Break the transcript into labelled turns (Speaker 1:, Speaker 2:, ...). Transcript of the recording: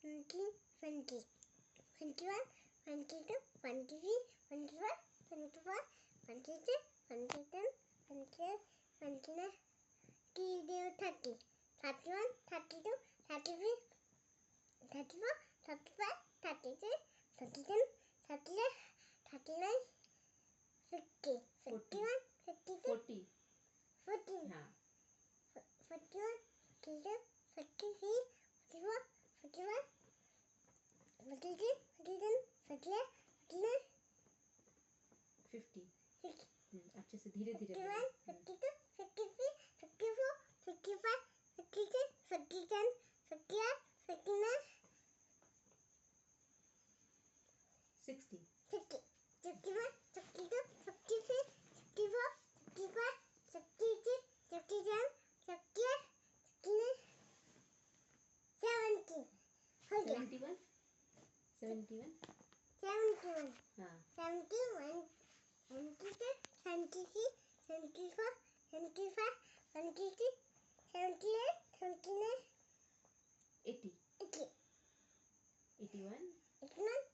Speaker 1: 19, 20, 21, 22, 23, 24, 25, 26, 27, 28, 29, 30, 31, 32, 33, 34, 35, 36, 37, 38, 39, 50, 51, 52,
Speaker 2: 40.
Speaker 1: 14,
Speaker 2: हाँ
Speaker 1: 41, 42, 43, 44, 45, 46, 47, 48, 49,
Speaker 2: 50.
Speaker 1: 50,
Speaker 2: अच्छे से धीरे धीरे
Speaker 1: 51, 52, 53, 54, 55, 56, 57, 58, 59,
Speaker 2: 60.
Speaker 1: 60, 61, 62, 63, 64, 65, 66, 67, 68, 69, 70. हो गया
Speaker 2: 71. 71.
Speaker 1: 71,
Speaker 2: हाँ
Speaker 1: 71, 72, 73, 74, 75, 76, 78, 79,
Speaker 2: 80.
Speaker 1: 80,
Speaker 2: 81.
Speaker 1: 81,